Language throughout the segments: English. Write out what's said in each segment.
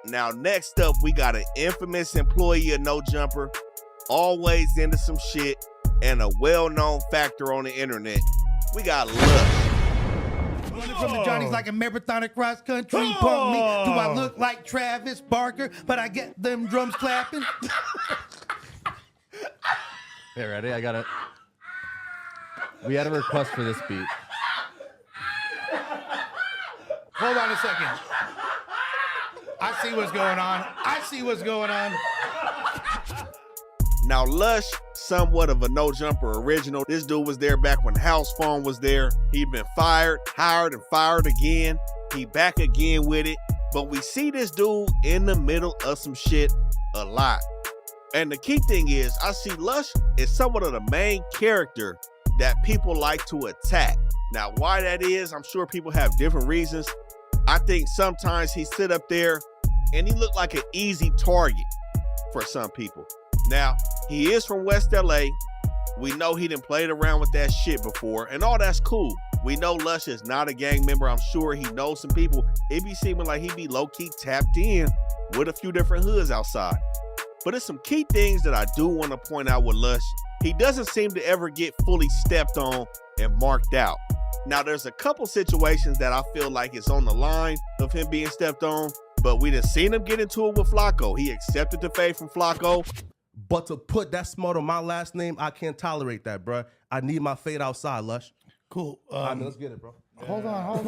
Now, next up, we got an infamous employee of No Jumper, always into some shit, and a well-known factor on the internet. We got Lush. Running from the Johnnies like a marathon across country. Punk me. Do I look like Travis Barker? But I get them drums clapping. Okay, ready? I got it. We had a request for this beat. Hold on a second. I see what's going on. I see what's going on. Now, Lush, somewhat of a No Jumper original. This dude was there back when House Phone was there. He'd been fired, hired, and fired again. He back again with it. But we see this dude in the middle of some shit a lot. And the key thing is, I see Lush as somewhat of the main character that people like to attack. Now, why that is, I'm sure people have different reasons. I think sometimes he sit up there and he looked like an easy target for some people. Now, he is from West LA. We know he done played around with that shit before, and all that's cool. We know Lush is not a gang member. I'm sure he knows some people. It be seeming like he be low-key tapped in with a few different hoods outside. But it's some key things that I do want to point out with Lush. He doesn't seem to ever get fully stepped on and marked out. Now, there's a couple situations that I feel like it's on the line of him being stepped on, but we done seen him get into it with Flacco. He accepted the fade from Flacco. But to put that smart on my last name, I can't tolerate that, bro. I need my fade outside, Lush. Cool. Let's get it, bro. Hold on.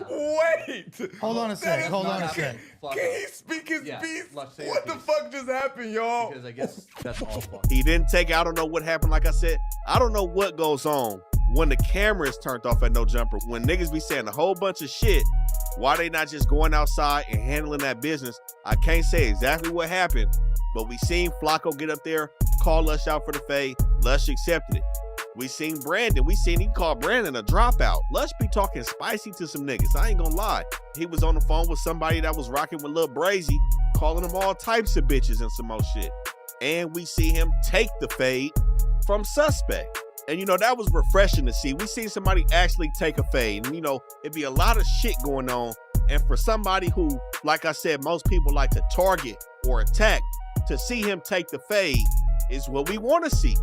Wait. Hold on a sec. Can he speak his piece? What the fuck just happened, y'all? Because I guess that's all fuck. He didn't take, I don't know what happened. Like I said, I don't know what goes on when the camera is turned off at No Jumper. When niggas be saying a whole bunch of shit, why they not just going outside and handling that business? I can't say exactly what happened, but we seen Flacco get up there, call Lush out for the fade. Lush accepted it. We seen Brandon. We seen he called Brandon a dropout. Lush be talking spicy to some niggas. I ain't gonna lie. He was on the phone with somebody that was rocking with Lil Brazy, calling them all types of bitches and some more shit. And we see him take the fade from Suspect. And, you know, that was refreshing to see. We seen somebody actually take a fade. And, you know, it'd be a lot of shit going on. And for somebody who, like I said, most people like to target or attack, to see him take the fade is what we want to see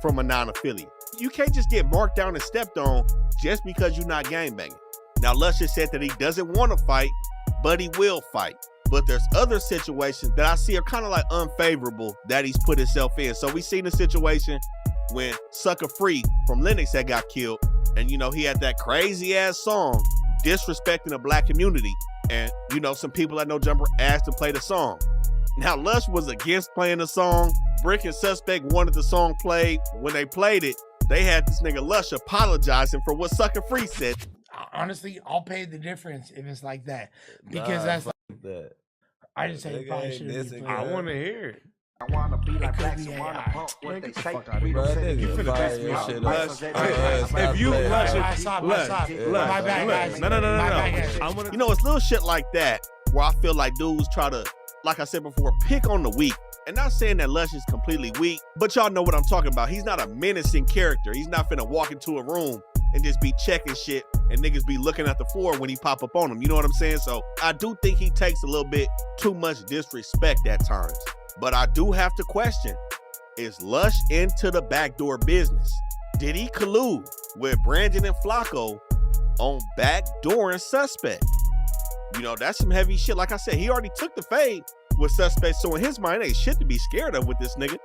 from a non-affiliate. You can't just get marked down and stepped on just because you're not gangbanging. Now, Lush has said that he doesn't want to fight, but he will fight. But there's other situations that I see are kind of like unfavorable that he's put himself in. So we seen the situation when Sucker Free from Lennox had got killed. And, you know, he had that crazy ass song disrespecting the black community. And, you know, some people at No Jumper asked to play the song. Now, Lush was against playing the song. Brick and Suspect wanted the song played. When they played it, they had this nigga Lush apologizing for what Sucker Free said. Honestly, I'll pay the difference if it's like that. Because that's like that. I just say you probably shouldn't be I want to hear it. I wanna be like blacks and wanna pump what they say. We don't say You finna best me shit. If you my bad, guys. No. I You know, it's little shit like that where I feel like dudes try to, like I said before, pick on the weak. And not saying that Lush is completely weak, but y'all know what I'm talking about. He's not a menacing character. He's not finna walk into a room and just be checking shit and niggas be looking at the floor when he pop up on him. You know what I'm saying? So I do think he takes a little bit too much disrespect at times. But I do have to question, is Lush into the backdoor business? Did he collude with Brandon and Flacco on backdoor and Suspect? You know, that's some heavy shit. Like I said, he already took the fade with Suspect, so in his mind, ain't shit to be scared of with this nigga.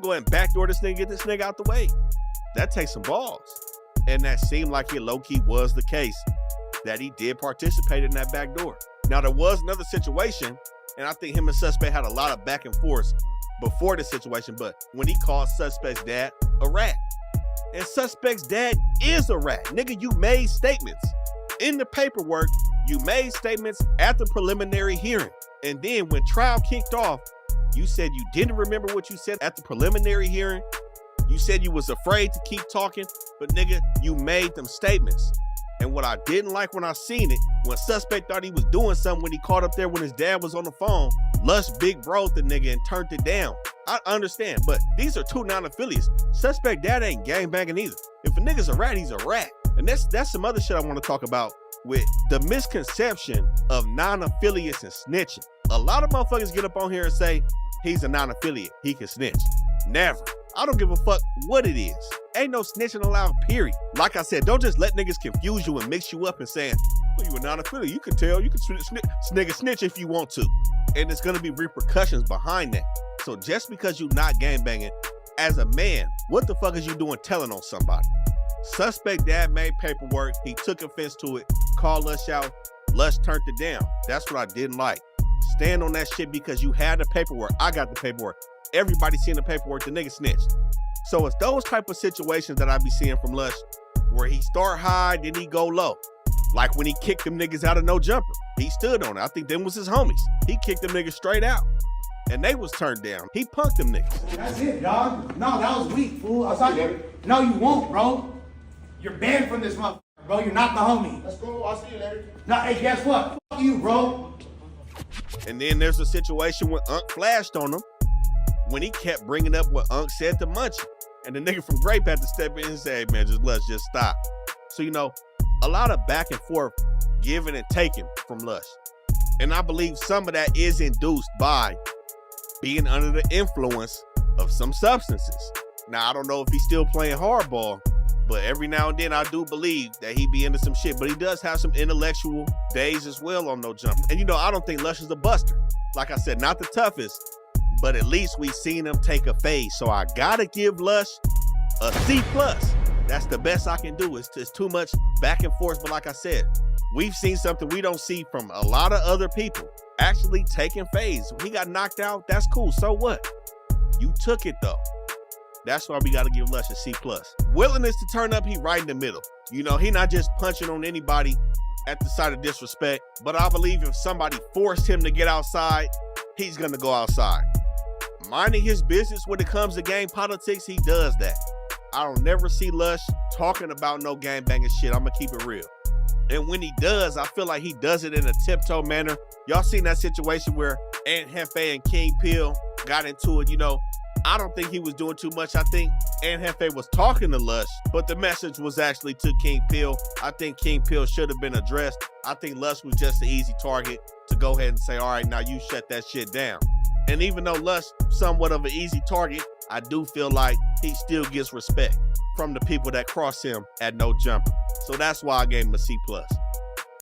Go ahead and backdoor this nigga, get this nigga out the way. That takes some balls. And that seemed like it low-key was the case, that he did participate in that backdoor. Now, there was another situation, and I think him and Suspect had a lot of back and forth before this situation, but when he called Suspect's dad a rat. And Suspect's dad is a rat. Nigga, you made statements. In the paperwork, you made statements at the preliminary hearing. And then when trial kicked off, you said you didn't remember what you said at the preliminary hearing. You said you was afraid to keep talking, but nigga, you made them statements. And what I didn't like when I seen it, when Suspect thought he was doing something when he caught up there when his dad was on the phone, Lush big broed the nigga and turned it down. I understand, but these are two non-affiliates. Suspect dad ain't gangbanging either. If a nigga's a rat, he's a rat. And that's some other shit I want to talk about with the misconception of non-affiliates and snitching. A lot of motherfuckers get up on here and say, he's a non-affiliate, he can snitch. Never. I don't give a fuck what it is. Ain't no snitching allowed, period. Like I said, don't just let niggas confuse you and mix you up and saying, well, you a non-affiliate, you can tell, you can snitch if you want to. And there's gonna be repercussions behind that. So just because you not gangbanging, as a man, what the fuck is you doing telling on somebody? Suspect dad made paperwork, he took offense to it, called Lush out, Lush turned it down. That's what I didn't like. Stand on that shit because you had the paperwork. I got the paperwork. Everybody seen the paperwork, the nigga snitched. So it's those type of situations that I be seeing from Lush where he start high, then he go low. Like when he kicked them niggas out of No Jumper. He stood on it. I think them was his homies. He kicked them niggas straight out. And they was turned down. He punked them niggas. That's it, dog. No, that was weak, fool. I saw you. No, you won't, bro. You're banned from this motherfucker, bro. You're not the homie. Let's go. I'll see you later. No, hey, guess what? Fuck you, bro. And then there's a situation when Unc flashed on him when he kept bringing up what Unc said to Munchie. And the nigga from Grape had to step in and say, hey, man, let's just stop. So, you know, a lot of back and forth, giving and taking from Lush. And I believe some of that is induced by being under the influence of some substances. Now, I don't know if he's still playing hardball, but every now and then I do believe that he be into some shit. But he does have some intellectual days as well on No Jumper. And you know, I don't think Lush is a buster. Like I said, not the toughest, but at least we've seen him take a phase. So I gotta give Lush a C+. That's the best I can do. It's too much back and forth. But like I said, we've seen something we don't see from a lot of other people. Actually taking phase. He got knocked out. That's cool. So what? You took it though. That's why we got to give Lush a C+. Willingness to turn up, he right in the middle. You know, he not just punching on anybody at the side of disrespect, but I believe if somebody forced him to get outside, he's going to go outside. Minding his business when it comes to gang politics, he does that. I don't never see Lush talking about no gangbanging shit. I'm going to keep it real. And when he does, I feel like he does it in a tiptoe manner. Y'all seen that situation where Aunt Hefe and King Peel got into it, you know. I don't think he was doing too much. I think Aunt Hefe was talking to Lush, but the message was actually to King Peel. I think King Peel should have been addressed. I think Lush was just an easy target to go ahead and say, all right, now you shut that shit down. And even though Lush somewhat of an easy target, I do feel like he still gets respect from the people that cross him at No Jumper. So that's why I gave him a C+.